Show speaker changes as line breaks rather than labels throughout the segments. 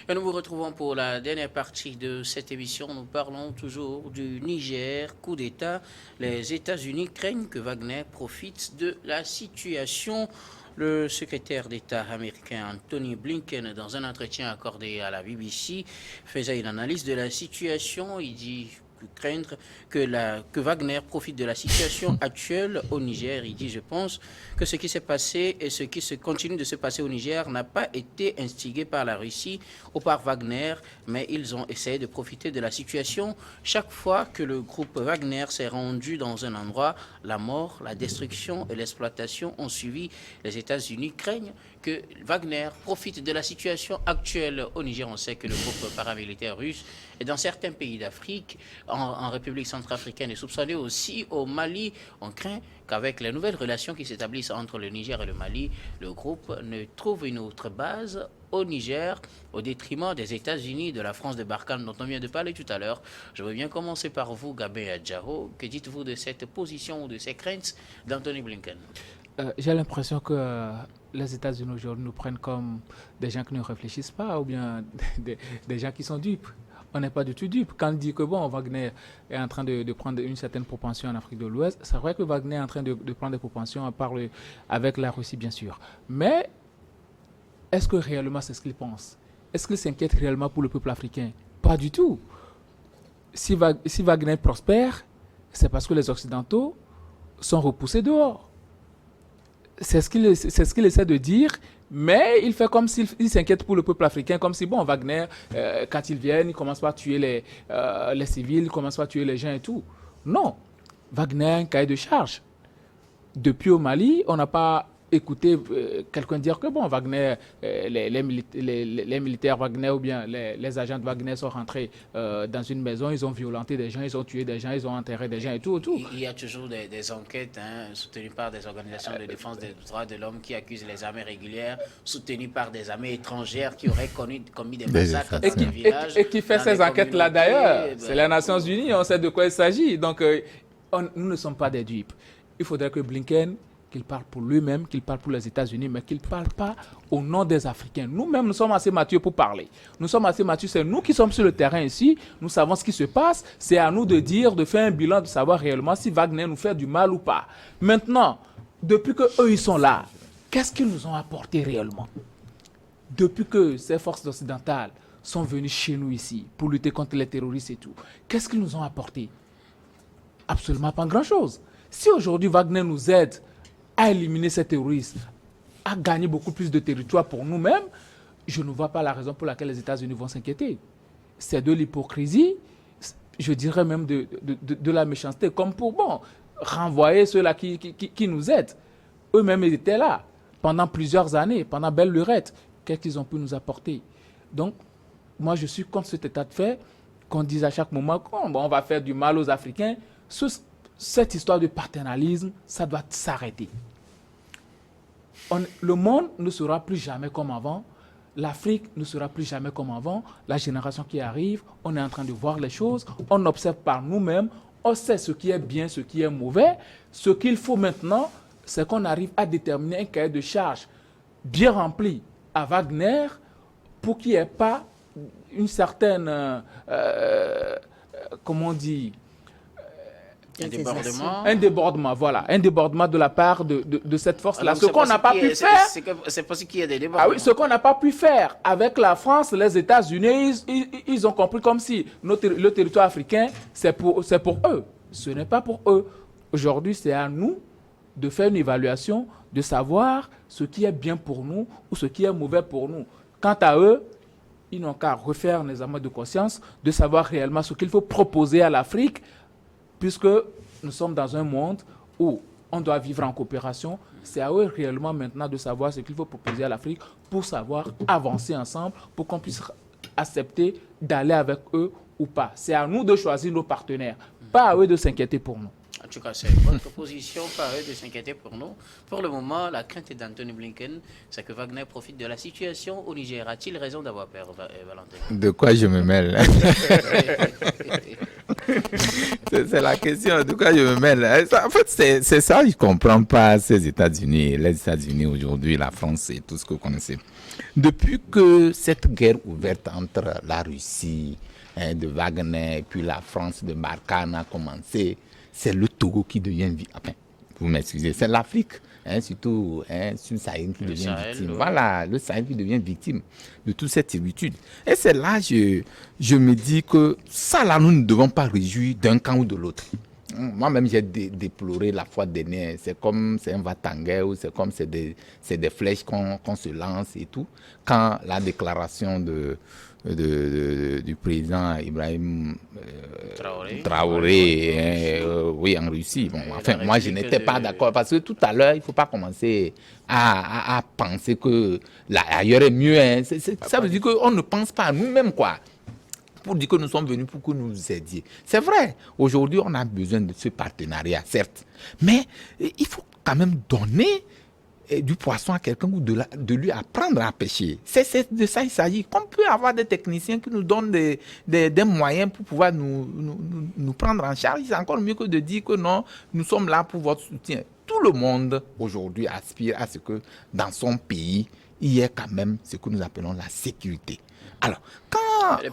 Et nous vous retrouvons pour la dernière partie de cette émission. Nous parlons toujours du Niger, coup d'État. Les États-Unis craignent que Wagner profite de la situation. Le secrétaire d'État américain Anthony Blinken, dans un entretien accordé à la BBC, faisait une analyse de la situation. Il dit craindre que Wagner profite de la situation actuelle au Niger. Il dit, je pense que ce qui s'est passé et ce qui se continue de se passer au Niger n'a pas été instigé par la Russie ou par Wagner, mais ils ont essayé de profiter de la situation. Chaque fois que le groupe Wagner s'est rendu dans un endroit, la mort, la destruction et l'exploitation ont suivi. Les États-Unis craignent que Wagner profite de la situation actuelle au Niger. On sait que le groupe paramilitaire russe est dans certains pays d'Afrique, en République centrafricaine est soupçonné aussi au Mali. On craint qu'avec les nouvelles relations qui s'établissent entre le Niger et le Mali, le groupe ne trouve une autre base au Niger, au détriment des États-Unis, de la France de Barkhane dont on vient de parler tout à l'heure. Je veux bien commencer par vous, Gabé Adjaro. Que dites-vous de cette position ou de ces craintes d'Anthony Blinken?
J'ai l'impression que les États-Unis aujourd'hui nous prennent comme des gens qui ne réfléchissent pas ou bien des gens qui sont dupes. On n'est pas du tout dupes. Quand on dit que bon, Wagner est en train de prendre une certaine propension en Afrique de l'Ouest, c'est vrai que Wagner est en train de prendre des propensions avec la Russie, bien sûr. Mais est-ce que réellement c'est ce qu'il pense? Est-ce qu'il s'inquiète réellement pour le peuple africain? Pas du tout. Si Wagner prospère, c'est parce que les Occidentaux sont repoussés dehors. C'est ce qu'il essaie de dire, mais il fait comme s'il s'inquiète pour le peuple africain, comme si, bon, Wagner, quand ils viennent, ils commencent par tuer les civils, ils commencent par tuer les gens et tout. Non, Wagner a un cahier de charge. Depuis au Mali, on n'a pas écouté quelqu'un dire que, bon, Wagner, les militaires Wagner ou bien les agents de Wagner sont rentrés dans une maison, ils ont violenté des gens, ils ont tué des gens, ils ont enterré des gens et tout.
Il y a toujours des enquêtes soutenues par des organisations de défense des droits de l'homme qui accusent les armées régulières, soutenues par des armées étrangères qui auraient commis des massacres dans des villages.
Et qui fait ces enquêtes-là d'ailleurs? C'est les Nations Unies, on sait de quoi il s'agit. Donc, nous ne sommes pas des dupes. Il faudrait que Blinken, qu'il parle pour lui-même, qu'il parle pour les États-Unis, mais qu'il ne parle pas au nom des Africains. Nous-mêmes, nous sommes assez matures pour parler. Nous sommes assez matures, c'est nous qui sommes sur le terrain ici, nous savons ce qui se passe, c'est à nous de dire, de faire un bilan, de savoir réellement si Wagner nous fait du mal ou pas. Maintenant, depuis qu'eux, ils sont là, qu'est-ce qu'ils nous ont apporté réellement? Depuis que ces forces occidentales sont venues chez nous ici, pour lutter contre les terroristes et tout, qu'est-ce qu'ils nous ont apporté? Absolument pas grand-chose. Si aujourd'hui Wagner nous aide à éliminer ces terroristes, à gagner beaucoup plus de territoire pour nous-mêmes, je ne vois pas la raison pour laquelle les États-Unis vont s'inquiéter. C'est de l'hypocrisie, je dirais même de la méchanceté, comme pour, bon, renvoyer ceux-là qui nous aident. Eux-mêmes, ils étaient là pendant plusieurs années, pendant belle lurette. Qu'est-ce qu'ils ont pu nous apporter? Donc, moi, je suis contre cet état de fait, qu'on dise à chaque moment qu'on va faire du mal aux Africains. Cette histoire de paternalisme, ça doit s'arrêter. Le monde ne sera plus jamais comme avant. L'Afrique ne sera plus jamais comme avant. La génération qui arrive, on est en train de voir les choses. On observe par nous-mêmes. On sait ce qui est bien, ce qui est mauvais. Ce qu'il faut maintenant, c'est qu'on arrive à déterminer un cahier de charge bien rempli à Wagner pour qu'il n'y ait pas une certaine... comment on dit? Un débordement, voilà. Un débordement de la part de cette force-là. Ce qu'on n'a pas pu faire...
C'est possible qu'il y ait des débordements.
Ah oui, ce qu'on n'a pas pu faire avec la France, les États-Unis, ils ont compris comme si le territoire africain, c'est pour eux. Ce n'est pas pour eux. Aujourd'hui, c'est à nous de faire une évaluation, de savoir ce qui est bien pour nous ou ce qui est mauvais pour nous. Quant à eux, ils n'ont qu'à refaire les examens de conscience, de savoir réellement ce qu'il faut proposer à l'Afrique, puisque nous sommes dans un monde où on doit vivre en coopération. C'est à eux réellement maintenant de savoir ce qu'il faut proposer à l'Afrique pour savoir avancer ensemble, pour qu'on puisse accepter d'aller avec eux ou pas. C'est à nous de choisir nos partenaires, pas à eux de s'inquiéter pour nous.
En tout cas, c'est votre position, pas eux de s'inquiéter pour nous. Pour le moment, la crainte d'Anthony Blinken, c'est que Wagner profite de la situation au Niger. A-t-il raison d'avoir peur, Valentin?
De quoi je me mêle? C'est la question, de quoi je me mêle. En fait, c'est ça, je ne comprends pas ces États-Unis, les États-Unis aujourd'hui, la France et tout ce que vous connaissez. Depuis que cette guerre ouverte entre la Russie de Wagner et puis la France de Barkhane a commencé, c'est le Togo qui devient... Enfin, vous m'excusez, c'est l'Afrique, surtout sur le Sahel qui devient victime. Ouais. Voilà, le Sahel qui devient victime de toute cette servitude. Et c'est là que je me dis que ça, là, nous ne devons pas réjouir d'un camp ou de l'autre. Moi-même, j'ai déploré la fois dernière. C'est comme c'est un va-t-en-guerre ou c'est comme c'est des flèches qu'on se lance et tout. Quand la déclaration du président Ibrahim Traoré oui, en Russie. Bon, enfin, moi, je n'étais pas d'accord parce que tout à l'heure, il ne faut pas commencer à penser que ailleurs est mieux. Ça veut dire qu'on ne pense pas à nous-mêmes, quoi. Pour dire que nous sommes venus pour que nous nous aidiez. C'est vrai, aujourd'hui, on a besoin de ce partenariat, certes. Mais il faut quand même donner du poisson à quelqu'un ou de lui apprendre à pêcher. C'est de ça il s'agit. On peut avoir des techniciens qui nous donnent des moyens pour pouvoir nous prendre en charge. C'est encore mieux que de dire que non, nous sommes là pour votre soutien. Tout le monde, aujourd'hui, aspire à ce que dans son pays, il y ait quand même ce que nous appelons la sécurité. Alors,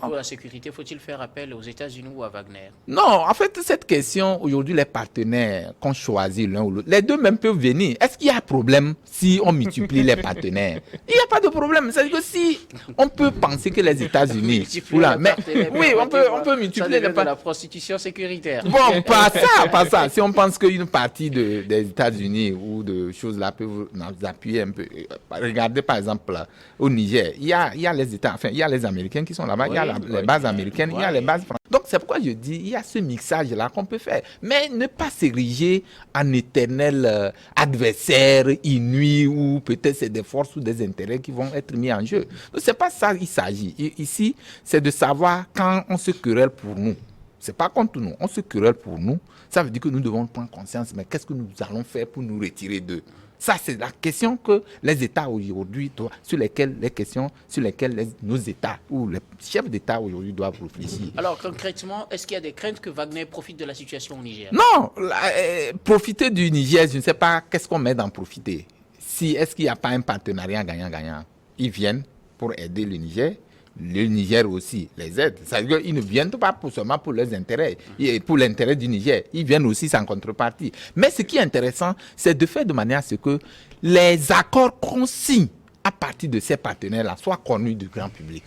pour la sécurité, faut-il faire appel aux États-Unis ou à Wagner?
Non, en fait, cette question, aujourd'hui, les partenaires qu'on choisit l'un ou l'autre, les deux même peuvent venir. Est-ce qu'il y a un problème si on multiplie les partenaires? Il n'y a pas de problème. C'est-à-dire que si on peut penser que les États-Unis... oui, on peut multiplier les partenaires.
La prostitution sécuritaire.
Bon, pas ça. Si on pense qu'une partie des États-Unis ou de choses là peuvent nous appuyer un peu. Regardez, par exemple, au Niger, il y a les États, enfin, il y a les Américains qui sont là-bas, il y a les bases américaines, il y a les bases françaises. Donc, c'est pourquoi je dis, il y a ce mixage-là qu'on peut faire. Mais ne pas s'ériger en éternel adversaire, inouï, ou peut-être c'est des forces ou des intérêts qui vont être mis en jeu. Donc, c'est pas ça qu'il s'agit. Ici, c'est de savoir quand on se querelle pour nous. C'est pas contre nous, on se querelle pour nous. Ça veut dire que nous devons prendre conscience, mais qu'est-ce que nous allons faire pour nous retirer d'eux? Ça, c'est la question que les États aujourd'hui, sur lesquelles nos États ou les chefs d'État aujourd'hui doivent réfléchir.
Alors, concrètement, est-ce qu'il y a des craintes que Wagner profite de la situation au Niger?
Non, profiter du Niger, je ne sais pas qu'est-ce qu'on met dans profiter. Est-ce qu'il n'y a pas un partenariat gagnant-gagnant? Ils viennent pour aider le Niger aussi les aide. C'est-à-dire qu'ils ne viennent pas seulement pour leurs intérêts, pour l'intérêt du Niger. Ils viennent aussi sans contrepartie. Mais ce qui est intéressant, c'est de faire de manière à ce que les accords qu'on signe à partir de ces partenaires-là soient connus du grand public.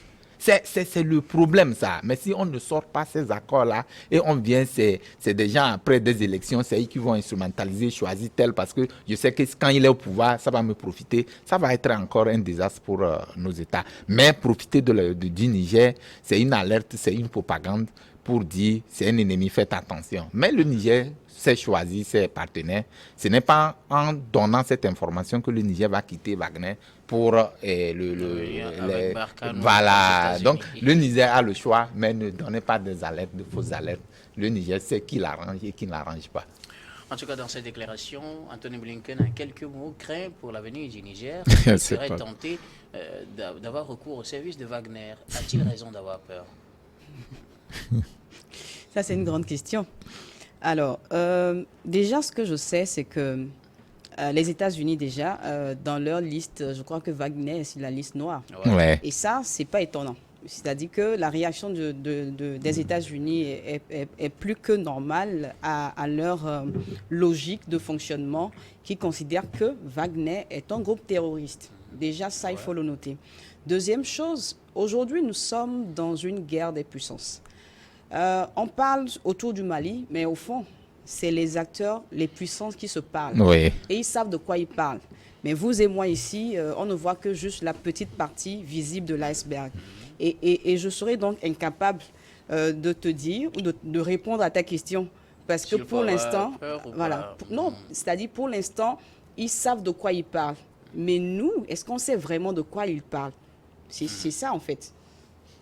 C'est le problème, ça. Mais si on ne sort pas ces accords-là et on vient, c'est des gens après des élections, c'est eux qui vont instrumentaliser, choisir tel, parce que je sais que quand il est au pouvoir, ça va me profiter. Ça va être encore un désastre pour nos États. Mais profiter du Niger, c'est une alerte, c'est une propagande pour dire c'est un ennemi, faites attention. Mais le Niger s'est choisi ses partenaires. Ce n'est pas en donnant cette information que le Niger va quitter Wagner pour voilà. Donc le Niger a le choix, mais ne donnez pas des alertes, de fausses alertes. Le Niger sait qui l'arrange et qui ne l'arrange pas.
En tout cas, dans cette déclaration, Anthony Blinken a quelques mots craints pour l'avenir du Niger. Il serait tenté d'avoir recours au service de Wagner. A-t-il raison d'avoir peur?
Ça, c'est une grande question. Alors, déjà, ce que je sais, c'est que les États-Unis, déjà, dans leur liste, je crois que Wagner est sur la liste noire.
Ouais.
Et ça, c'est pas étonnant. C'est-à-dire que la réaction des États-Unis est plus que normale à leur logique de fonctionnement qui considère que Wagner est un groupe terroriste. Déjà, ça, il faut le noter. Deuxième chose, aujourd'hui, nous sommes dans une guerre des puissances. On parle autour du Mali, mais au fond, c'est les acteurs, les puissances qui se parlent.
Oui.
Et ils savent de quoi ils parlent. Mais vous et moi ici, on ne voit que juste la petite partie visible de l'iceberg. Et je serais donc incapable de te dire ou de répondre à ta question. Parce que pour l'instant, voilà. Non, c'est-à-dire pour l'instant, ils savent de quoi ils parlent. Mais nous, est-ce qu'on sait vraiment de quoi ils parlent? C'est ça en fait.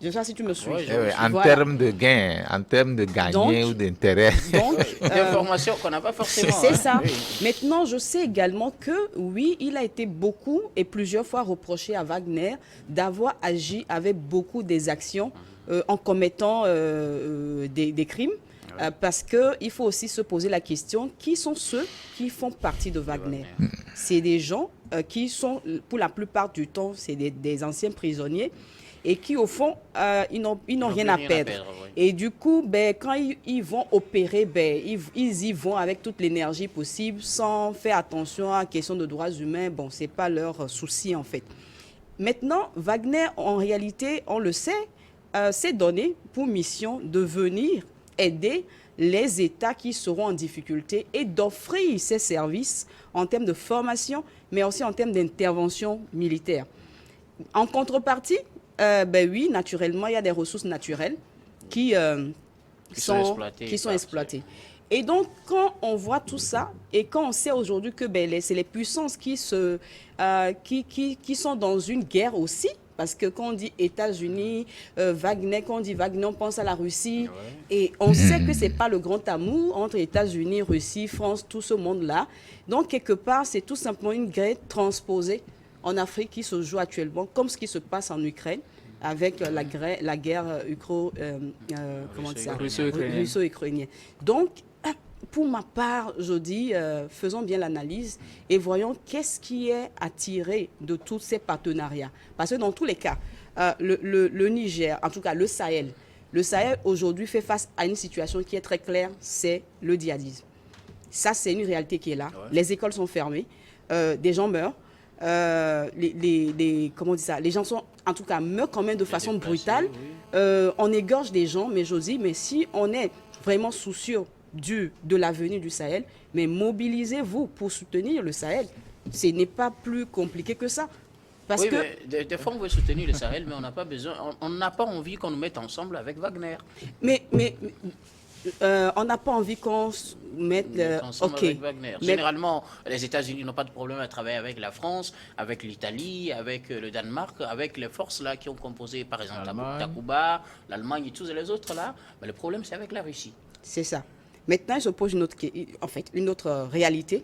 Je sais pas si tu me suis.
En termes de gain, en termes de gagner ou d'intérêt.
Donc,
d'informations qu'on n'a pas forcément.
C'est ça. Oui. Maintenant, je sais également que, oui, il a été beaucoup et plusieurs fois reproché à Wagner d'avoir agi avec beaucoup d'exactions en commettant des crimes. Parce qu'il faut aussi se poser la question, qui sont ceux qui font partie de Wagner? C'est des gens qui sont, pour la plupart du temps, c'est des anciens prisonniers et qui, au fond, ils n'ont rien à perdre.
Oui.
Et du coup, ben, quand ils vont opérer, ben, ils y vont avec toute l'énergie possible, sans faire attention à la question de droits humains. Bon, ce n'est pas leur souci, en fait. Maintenant, Wagner, en réalité, on le sait, s'est donné pour mission de venir aider les États qui seront en difficulté et d'offrir ces services en termes de formation, mais aussi en termes d'intervention militaire. En contrepartie, ben oui, naturellement, il y a des ressources naturelles qui sont exploitées. Et donc, quand on voit tout ça, et quand on sait aujourd'hui que ben, c'est les puissances qui sont dans une guerre aussi, parce que quand on dit États-Unis, Wagner, quand on dit Wagner, on pense à la Russie. Ouais. Et on sait que ce n'est pas le grand amour entre États-Unis, Russie, France, tout ce monde-là. Donc, quelque part, c'est tout simplement une guerre transposée en Afrique qui se joue actuellement, comme ce qui se passe en Ukraine, avec la guerre russo-ukrainienne. Donc, pour ma part, je dis, faisons bien l'analyse et voyons qu'est-ce qui est attiré de tous ces partenariats. Parce que dans tous les cas, le Niger, en tout cas le Sahel aujourd'hui fait face à une situation qui est très claire, c'est le djihadisme. Ça, c'est une réalité qui est là. Ouais. Les écoles sont fermées, des gens meurent. Comment on dit ça, les gens sont, en tout cas, meurent quand même de façon brutale. Oui. On égorge des gens, mais Josie, mais si on est vraiment soucieux de l'avenir du Sahel, mais mobilisez-vous pour soutenir le Sahel. Ce n'est pas plus compliqué que ça. Parce que
mais des fois, on veut soutenir le Sahel, mais on n'a pas besoin, on n'a pas envie qu'on nous mette ensemble avec Wagner.
Mais on n'a pas envie qu'on se mette
ensemble avec Wagner. Généralement, les États-Unis n'ont pas de problème à travailler avec la France, avec l'Italie, avec le Danemark, avec les forces là qui ont composé, par exemple, Takuba, l'Allemagne et tous les autres là. Mais le problème, c'est avec la Russie.
C'est ça. Maintenant, je pose une autre réalité.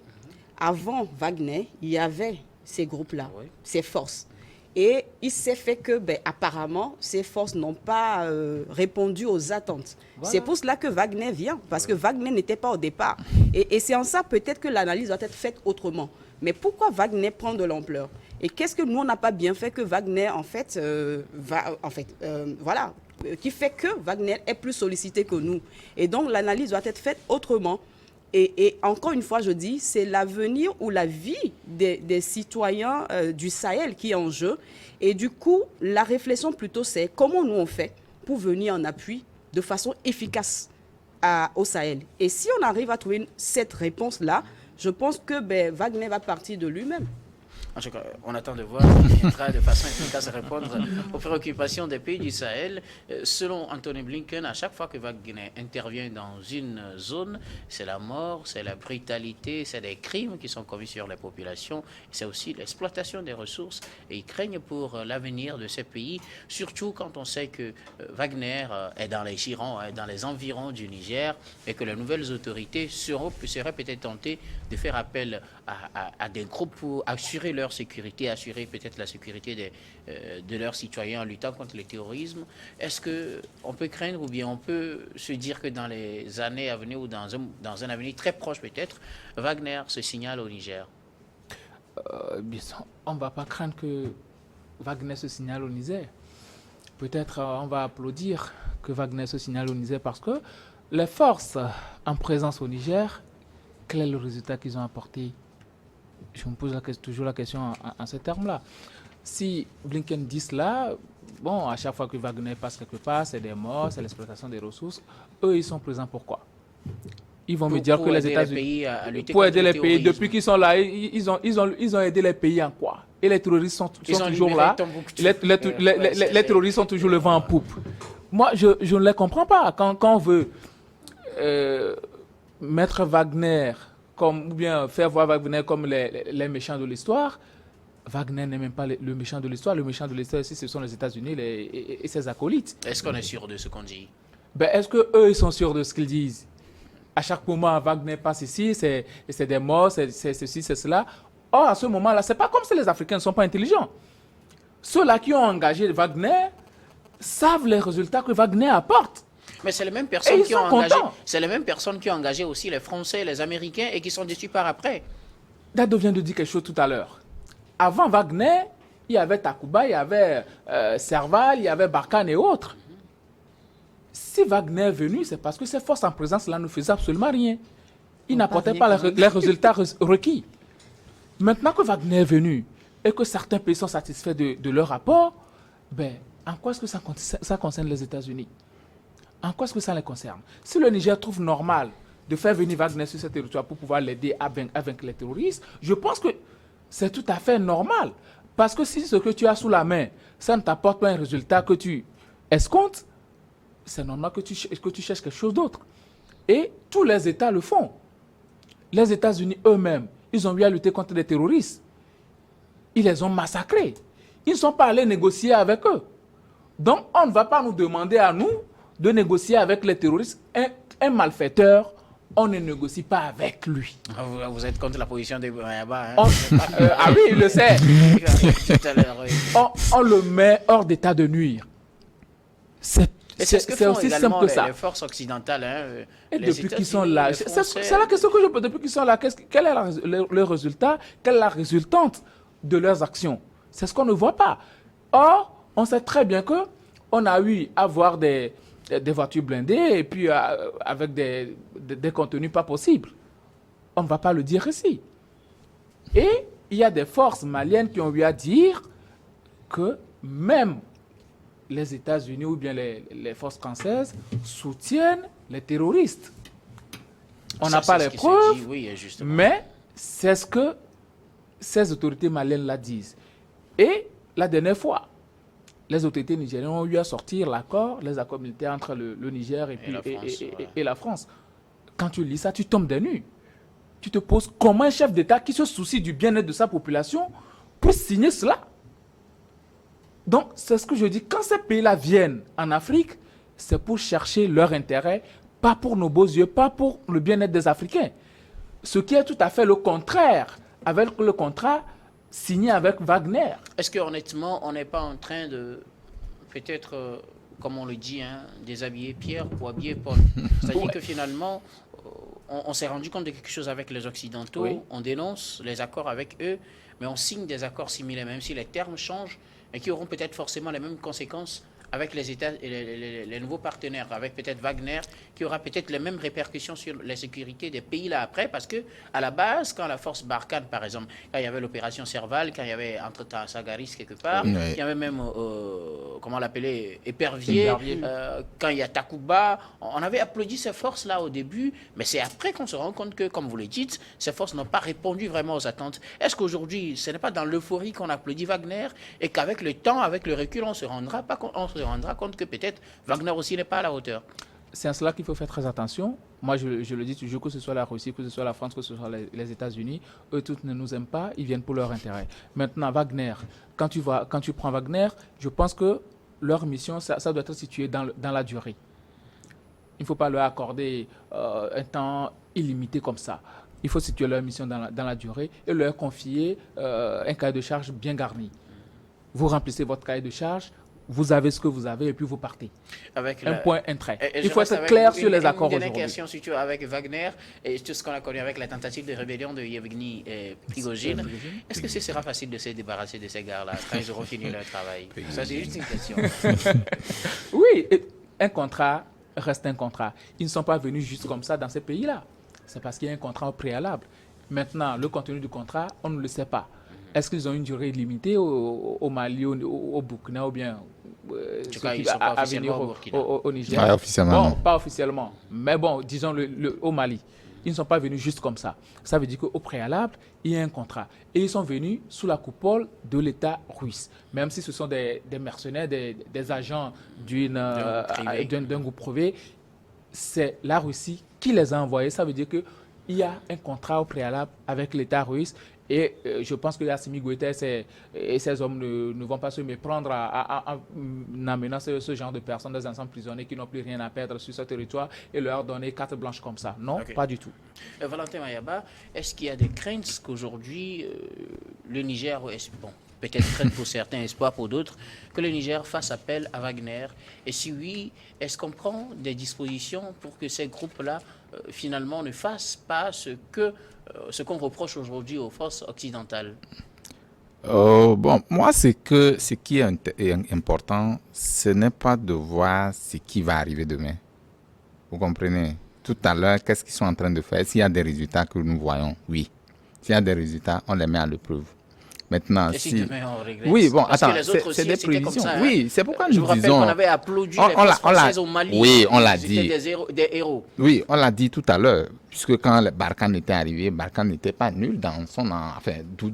Avant Wagner, il y avait ces groupes-là, oui, ces forces. Et il s'est fait que, apparemment, ces forces n'ont pas répondu aux attentes. Voilà. C'est pour cela que Wagner vient, parce que Wagner n'était pas au départ. Et c'est en ça peut-être que l'analyse doit être faite autrement. Mais pourquoi Wagner prend de l'ampleur? Et qu'est-ce que nous, on n'a pas bien fait que Wagner, qui fait que Wagner est plus sollicité que nous. Et donc, l'analyse doit être faite autrement. Et encore une fois, je dis, c'est l'avenir ou la vie des citoyens du Sahel qui est en jeu. Et du coup, la réflexion plutôt, c'est comment nous on fait pour venir en appui de façon efficace au Sahel. Et si on arrive à trouver cette réponse-là, je pense que Wagner va partir de lui-même.
En tout cas, on attend de voir qui viendra de façon efficace à répondre aux préoccupations des pays du Sahel. Selon Anthony Blinken, à chaque fois que Wagner intervient dans une zone, c'est la mort, c'est la brutalité, c'est des crimes qui sont commis sur les populations, c'est aussi l'exploitation des ressources. Et ils craignent pour l'avenir de ces pays, surtout quand on sait que Wagner est dans les girons, dans les environs du Niger, et que les nouvelles autorités seraient peut-être tentées de faire appel à des groupes pour assurer leur sécurité, assurer peut-être la sécurité de leurs citoyens en luttant contre le terrorisme. Est-ce qu'on peut craindre ou bien on peut se dire que dans les années à venir ou dans un avenir très proche peut-être, Wagner se signale au Niger?
On ne va pas craindre que Wagner se signale au Niger. Peut-être on va applaudir que Wagner se signale au Niger parce que les forces en présence au Niger, quel est le résultat qu'ils ont apporté? Je me pose toujours la question en ces termes-là. Si Blinken dit cela, à chaque fois que Wagner passe quelque part, c'est des morts, c'est l'exploitation des ressources. Eux, ils sont présents pourquoi? Ils vont me dire que les États-Unis, pour aider les pays, depuis qu'ils sont là, ils ont aidé les pays en quoi? Et les terroristes sont toujours là. Les terroristes sont toujours le vent en poupe. Moi, je ne les comprends pas. Quand on veut mettre Wagner ou bien faire voir Wagner comme les méchants de l'histoire, Wagner n'est même pas le méchant de l'histoire. Le méchant de l'histoire ici, ce sont les États-Unis et ses acolytes.
Est-ce qu'on est sûr de ce qu'on dit?
Est-ce qu'eux, ils sont sûrs de ce qu'ils disent? À chaque moment, Wagner passe ici, c'est des morts, c'est ceci, c'est cela. Or, à ce moment-là, c'est pas comme si les Africains ne sont pas intelligents. Ceux-là qui ont engagé Wagner savent les résultats que Wagner apporte.
Mais c'est les mêmes personnes qui ont engagé. C'est les mêmes personnes qui ont engagé aussi les Français, les Américains et qui sont déçus par après.
Dado vient de dire quelque chose tout à l'heure. avant Wagner, il y avait Takuba, il y avait Serval, il y avait Barkhane et autres. Si Wagner est venu, c'est parce que ces forces en présence là ne faisaient absolument rien. Ils n'apportaient pas les résultats requis. Maintenant que Wagner est venu et que certains pays sont satisfaits de leur rapport, ben, en quoi est-ce que ça concerne les États-Unis? En quoi est-ce que ça les concerne? Si le Niger trouve normal de faire venir Wagner sur ce territoire pour pouvoir l'aider à vaincre les terroristes, je pense que c'est tout à fait normal. Parce que si ce que tu as sous la main, ça ne t'apporte pas un résultat que tu escomptes, c'est normal que tu cherches quelque chose d'autre. Et tous les États le font. Les États-Unis eux-mêmes, ils ont eu à lutter contre des terroristes. Ils les ont massacrés. Ils ne sont pas allés négocier avec eux. Donc, on ne va pas nous demander à nous de négocier avec les terroristes. Un malfaiteur, on ne négocie pas avec lui.
Vous êtes contre la position de Mayaba, hein?
Ah oui, il le sait.
Tout à l'heure, oui.
On le met hors d'état de nuire. C'est aussi simple que ça.
Les forces occidentales, hein,
et depuis qu'ils sont là, c'est la question que je pose. Depuis qu'ils sont là, quel est le résultat? Quelle est la résultante de leurs actions? C'est ce qu'on ne voit pas. Or, on sait très bien qu'on a eu à voir des voitures blindées et puis avec des contenus pas possibles. On ne va pas le dire ici. Et il y a des forces maliennes qui ont eu à dire que même les États-Unis ou bien les forces françaises soutiennent les terroristes. On n'a pas les preuves,
oui,
mais c'est ce que ces autorités maliennes la disent. Et la dernière fois, les autorités nigériennes ont eu à sortir les accords militaires entre le Niger et la France. Quand tu lis ça, tu tombes des nues. Tu te poses comment un chef d'État qui se soucie du bien-être de sa population peut signer cela. Donc, c'est ce que je dis. Quand ces pays-là viennent en Afrique, c'est pour chercher leur intérêt, pas pour nos beaux yeux, pas pour le bien-être des Africains. Ce qui est tout à fait le contraire avec le contrat signé avec Wagner.
Est-ce qu'honnêtement, on n'est pas en train de, peut-être, comme on le dit, hein, déshabiller Pierre pour habiller Paul? C'est-à-dire que finalement, on s'est rendu compte de quelque chose avec les Occidentaux,
oui.
On dénonce les accords avec eux, mais on signe des accords similaires, même si les termes changent, et qui auront peut-être forcément les mêmes conséquences avec les États et les nouveaux partenaires, avec peut-être Wagner, qui aura peut-être les mêmes répercussions sur la sécurité des pays là après, parce que à la base, quand la force Barkhane, par exemple, quand il y avait l'opération Serval, quand il y avait entre-temps Sagaris quelque part,
Oui.
il y avait même, comment l'appeler, Épervier, quand il y a Takuba, on avait applaudi ces forces-là au début, mais c'est après qu'on se rend compte que, comme vous le dites, ces forces n'ont pas répondu vraiment aux attentes. Est-ce qu'aujourd'hui, ce n'est pas dans l'euphorie qu'on applaudit Wagner, et qu'avec le temps, avec le recul, on se rendra compte que peut-être Wagner aussi n'est pas à la hauteur?
C'est à cela qu'il faut faire très attention. Moi, je le dis toujours, que ce soit la Russie, que ce soit la France, que ce soit les États-Unis, eux tous ne nous aiment pas, ils viennent pour leur intérêt. Maintenant, Wagner, quand tu prends Wagner, je pense que leur mission, ça doit être situé dans la durée. Il ne faut pas leur accorder un temps illimité comme ça. Il faut situer leur mission dans la durée et leur confier un cahier de charge bien garni. Vous remplissez votre cahier de charge, vous avez ce que vous avez et puis vous partez.
Avec
un point, un trait.
Et
il faut être clair sur les accords aujourd'hui.
Une question surtout avec Wagner et tout ce qu'on a connu avec la tentative de rébellion de Yevgeny Prigojine. Est-ce que ce sera facile de se débarrasser de ces gars-là quand ils auront fini leur travail? Ça, c'est juste une question.
Oui, un contrat reste un contrat. Ils ne sont pas venus juste comme ça dans ces pays-là. C'est parce qu'il y a un contrat au préalable. Maintenant, le contenu du contrat, on ne le sait pas. Est-ce qu'ils ont une durée limitée au Mali, au Burkina ou bien
à venir
au Niger?
Pas officiellement.
Bon, pas officiellement. Mais bon, disons au Mali. Ils ne sont pas venus juste comme ça. Ça veut dire qu'au préalable, il y a un contrat. Et ils sont venus sous la coupole de l'État russe. Même si ce sont des mercenaires, des agents d'un groupe privé, c'est la Russie qui les a envoyés. Ça veut dire qu'il y a un contrat au préalable avec l'État russe. Et je pense que Assimi Goïta et ses hommes ne vont pas se méprendre en amenant ce genre de personnes, des anciens prisonniers qui n'ont plus rien à perdre sur ce territoire et leur donner carte blanche comme ça. Non, pas du tout.
Valentin Mayaba, est-ce qu'il y a des craintes qu'aujourd'hui le Niger, bon, peut-être crainte pour certains, espoir pour d'autres, que le Niger fasse appel à Wagner? Et si oui, est-ce qu'on prend des dispositions pour que ces groupes-là finalement ne fassent pas ce qu'on reproche aujourd'hui aux forces occidentales?
Bon, moi, ce qui est important, ce n'est pas de voir ce qui va arriver demain. Vous comprenez? Tout à l'heure, qu'est-ce qu'ils sont en train de faire? S'il y a des résultats que nous voyons, oui. S'il y a des résultats, on les met à l'épreuve. Maintenant,
Et si demain on regrette?
Oui, bon,
Parce
attends,
que les autres
c'est
aussi,
des
c'était comme
prévisions.
ça, hein.
Oui, c'est pourquoi
Je
nous
vous rappelle
disons...
qu'on avait applaudi les
on l'a-
forces françaises au Mali.
Oui, on l'a
C'était
dit.
des héros.
Oui, on l'a dit tout à l'heure, puisque quand le Barkhane était arrivé, Barkhane n'était pas nul dans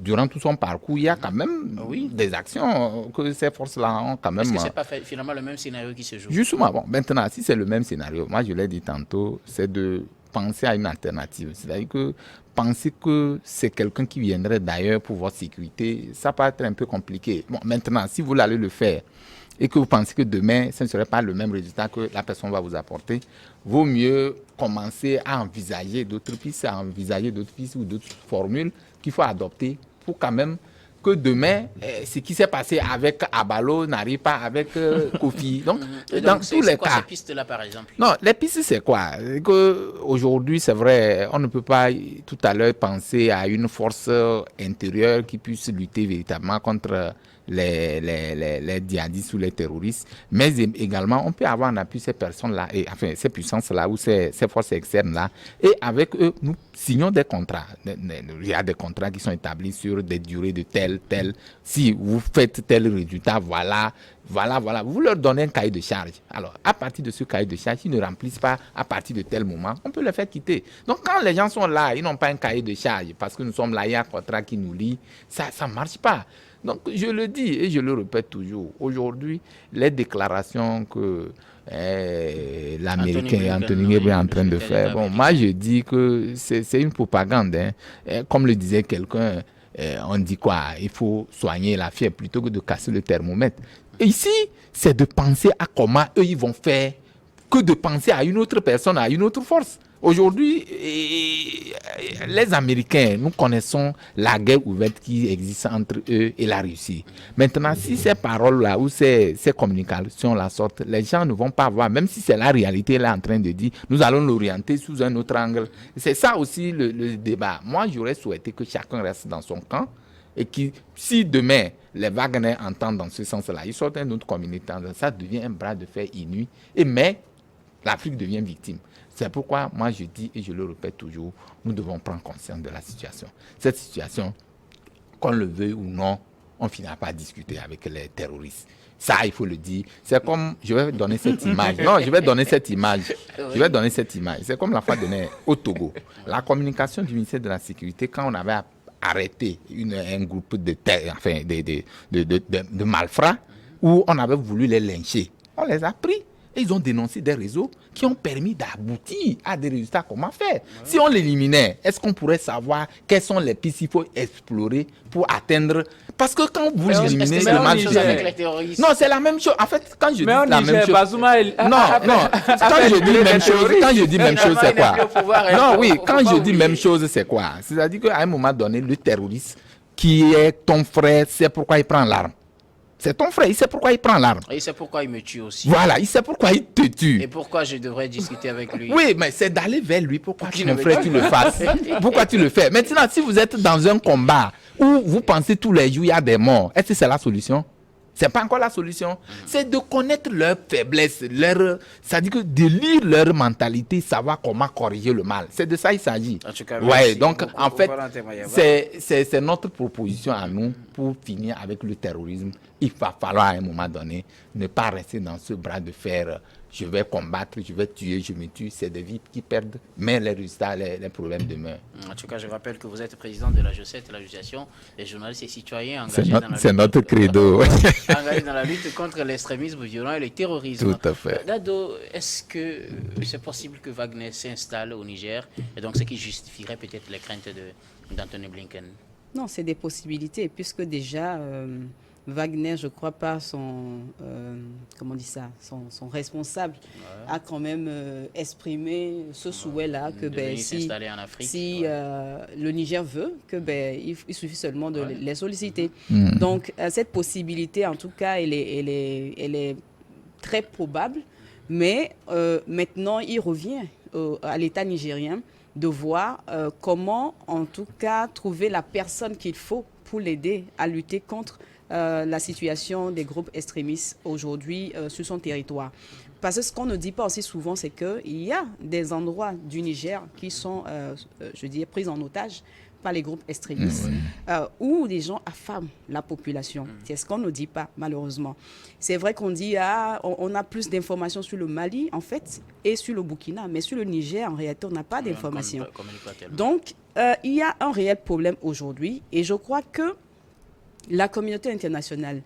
durant tout son parcours, il y a quand même des actions que ces forces-là ont quand même...
Est-ce que ce n'est pas finalement le même scénario qui se joue?
Justement, bon, maintenant, si c'est le même scénario, moi je l'ai dit tantôt, c'est de penser à une alternative. C'est-à-dire que penser que c'est quelqu'un qui viendrait d'ailleurs pour votre sécurité, ça peut être un peu compliqué. Bon, maintenant, si vous allez le faire et que vous pensez que demain, ce ne serait pas le même résultat que la personne va vous apporter, vaut mieux commencer à envisager d'autres pistes, ou d'autres formules qu'il faut adopter pour quand même que demain, ce qui s'est passé avec Abalo n'arrive pas avec Kofi. Donc, dans tous les cas...
ces pistes-là, par exemple?
Non, les pistes, c'est quoi? Aujourd'hui, c'est vrai, on ne peut pas tout à l'heure penser à une force intérieure qui puisse lutter véritablement contre les djihadistes ou les terroristes, mais également, on peut avoir en appui ces personnes-là, ces puissances-là ou ces forces externes-là, et avec eux, nous signons des contrats. Il y a des contrats qui sont établis sur des durées de tel. Si vous faites tel résultat, voilà. Vous leur donnez un cahier de charge. Alors, à partir de ce cahier de charge, s'ils ne remplissent pas à partir de tel moment, on peut les faire quitter. Donc, quand les gens sont là, ils n'ont pas un cahier de charge parce que nous sommes là, il y a un contrat qui nous lie, ça ne marche pas. Donc, je le dis et je le répète toujours. Aujourd'hui, les déclarations que l'Américain Anthony Blinken est en train de faire, bon, moi, je dis que c'est une propagande. Comme le disait quelqu'un, on dit quoi? Il faut soigner la fièvre plutôt que de casser le thermomètre. Et ici, c'est de penser à comment eux, ils vont faire que de penser à une autre personne, à une autre force. Aujourd'hui, les Américains, nous connaissons la guerre ouverte qui existe entre eux et la Russie. Maintenant, si ces paroles-là ou ces communications-là sortent, les gens ne vont pas voir, même si c'est la réalité là en train de dire, nous allons l'orienter sous un autre angle. C'est ça aussi le débat. Moi, j'aurais souhaité que chacun reste dans son camp et que si demain, les Wagner entendent dans ce sens-là, ils sortent un autre communiqué, ça devient un bras de fer inouï. Mais l'Afrique devient victime. C'est pourquoi moi je dis et je le répète toujours, nous devons prendre conscience de la situation. Cette situation, qu'on le veuille ou non, on finira pas à discuter avec les terroristes. Ça, il faut le dire. C'est comme, je vais donner cette image. Non, je vais donner cette image. C'est comme la fois donnée au Togo. La communication du ministère de la Sécurité, quand on avait arrêté un groupe de malfrats, où on avait voulu les lyncher, on les a pris. Et ils ont dénoncé des réseaux qui ont permis d'aboutir à des résultats. Comment faire? Si on l'éliminait, est-ce qu'on pourrait savoir quelles sont les pistes qu'il faut explorer pour atteindre? Parce que quand vous éliminez le mal
avec les terroristes.
Non, c'est la même chose. En fait, quand je dis la même chose...
Bazouma,
quand je dis même chose, c'est quoi? Non, oui, quand je dis même chose, c'est quoi? C'est-à-dire qu'à un moment donné, le terroriste qui est ton frère, c'est pourquoi il prend l'arme. C'est ton frère, il sait pourquoi il prend l'arme.
Et il sait pourquoi il me tue aussi.
Voilà, il sait pourquoi il te tue.
Et pourquoi je devrais discuter avec lui?
Oui, mais c'est d'aller vers lui. Pourquoi mon frère, tu le fasses? Pourquoi tu le fais? Maintenant, si vous êtes dans un combat où vous pensez tous les jours il y a des morts, est-ce que c'est la solution? C'est pas encore la solution. C'est de connaître leurs faiblesses, c'est-à-dire que de lire leur mentalité, savoir comment corriger le mal. C'est de ça qu'il s'agit.
En tout cas,
ouais, donc
beaucoup,
en fait,
Valentin
c'est notre proposition à nous pour finir avec le terrorisme. Il va falloir à un moment donné ne pas rester dans ce bras de fer. Je vais combattre, je vais tuer, je me tue. C'est des vies qui perdent, mais les résultats, les problèmes demeurent.
En tout cas, je rappelle que vous êtes président de la G7, l'association des journalistes et citoyens engagés dans la lutte.
C'est notre credo.
Engagés dans la lutte contre l'extrémisme violent et le terrorisme.
Tout à fait.
Dado, est-ce que c'est possible que Wagner s'installe au Niger? Et donc, ce qui justifierait peut-être les craintes d'Anthony Blinken?
Non, c'est des possibilités, puisque déjà... Wagner, je crois pas, son responsable a quand même exprimé ce souhait-là que si le Niger veut, que il suffit seulement de les solliciter. Donc cette possibilité, en tout cas, elle est très probable, mais maintenant il revient à l'État nigérien de voir comment, en tout cas, trouver la personne qu'il faut pour l'aider à lutter contre la situation des groupes extrémistes aujourd'hui sur son territoire. Parce que ce qu'on ne dit pas aussi souvent, c'est qu'il y a des endroits du Niger qui sont, je dirais, pris en otage par les groupes extrémistes, où les gens affament la population. C'est ce qu'on ne dit pas, malheureusement. C'est vrai qu'on dit, on a plus d'informations sur le Mali, en fait, et sur le Burkina, mais sur le Niger, en réalité, on n'a pas d'informations. Donc, il y a un réel problème aujourd'hui, et je crois que la communauté internationale,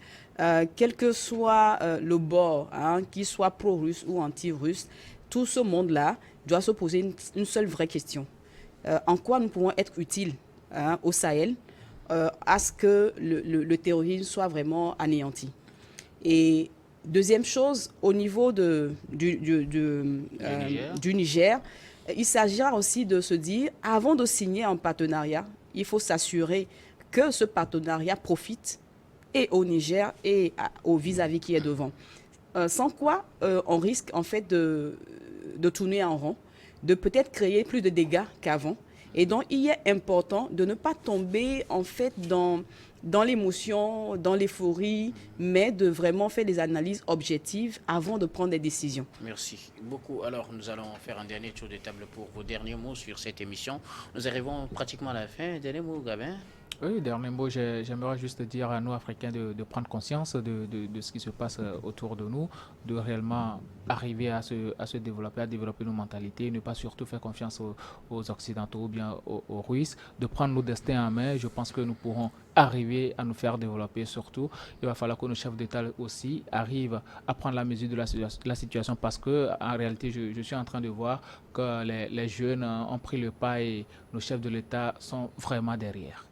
quel que soit le bord, qu'il soit pro-russe ou anti-russe, tout ce monde-là doit se poser une seule vraie question. En quoi nous pouvons être utiles au Sahel à ce que le terrorisme soit vraiment anéanti. Et deuxième chose, au niveau du Niger, il s'agira aussi de se dire, avant de signer un partenariat, il faut s'assurer que ce partenariat profite et au Niger et au vis-à-vis qui est devant. Sans quoi, on risque en fait de tourner en rond, de peut-être créer plus de dégâts qu'avant. Et donc, il est important de ne pas tomber en fait dans l'émotion, dans l'euphorie, mais de vraiment faire des analyses objectives avant de prendre des décisions.
Merci beaucoup. Alors, nous allons faire un dernier tour de table pour vos derniers mots sur cette émission. Nous arrivons pratiquement à la fin. Dernier mot, Gabin?
Oui, dernier mot, j'aimerais juste dire à nous, Africains, de prendre conscience de ce qui se passe autour de nous, de réellement arriver à se développer, à développer nos mentalités, ne pas surtout faire confiance aux Occidentaux ou bien aux Russes, de prendre nos destins en main. Je pense que nous pourrons arriver à nous faire développer surtout. Il va falloir que nos chefs d'État aussi arrivent à prendre la mesure de la situation parce que en réalité, je suis en train de voir que les jeunes ont pris le pas et nos chefs de l'État sont vraiment derrière.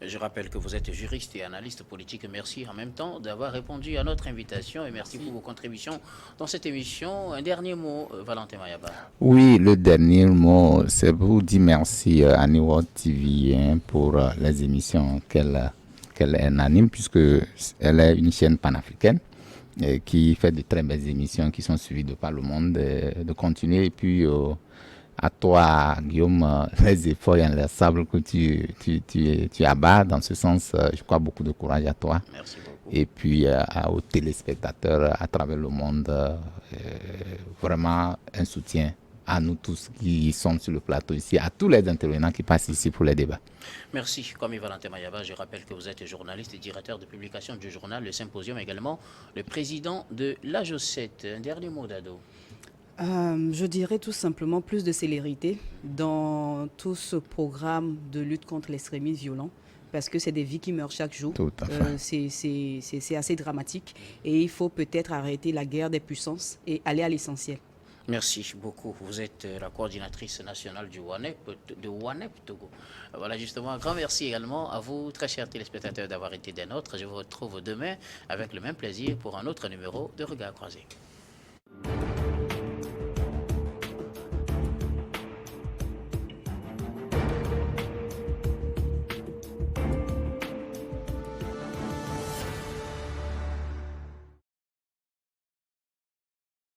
Je rappelle que vous êtes juriste et analyste politique. Merci en même temps d'avoir répondu à notre invitation et merci pour vos contributions dans cette émission. Un dernier mot, Valentin Mayaba.
Oui, le dernier mot, c'est vous dire merci à New World TV pour les émissions qu'elle anime, puisque elle est une chaîne panafricaine qui fait de très belles émissions qui sont suivies de par le monde, de continuer. Et puis, à toi, Guillaume, les efforts inlaissables que tu abats. Dans ce sens, je crois beaucoup de courage à toi.
Merci beaucoup.
Et puis aux téléspectateurs à travers le monde, vraiment un soutien à nous tous qui sommes sur le plateau ici, à tous les intervenants qui passent ici pour les débats.
Merci. Comme Valentin Mayaba, je rappelle que vous êtes journaliste et directeur de publication du journal Le Symposium, également le président de l'AJOCET. Un dernier mot, Dado.
Je dirais tout simplement plus de célérité dans tout ce programme de lutte contre l'extrémisme violent parce que c'est des vies qui meurent chaque jour.
Tout à fait.
C'est assez dramatique et il faut peut-être arrêter la guerre des puissances et aller à l'essentiel.
Merci beaucoup. Vous êtes la coordinatrice nationale de WANEP Togo. Voilà, justement, un grand merci également à vous, très chers téléspectateurs, d'avoir été des nôtres. Je vous retrouve demain avec le même plaisir pour un autre numéro de Regard Croisé.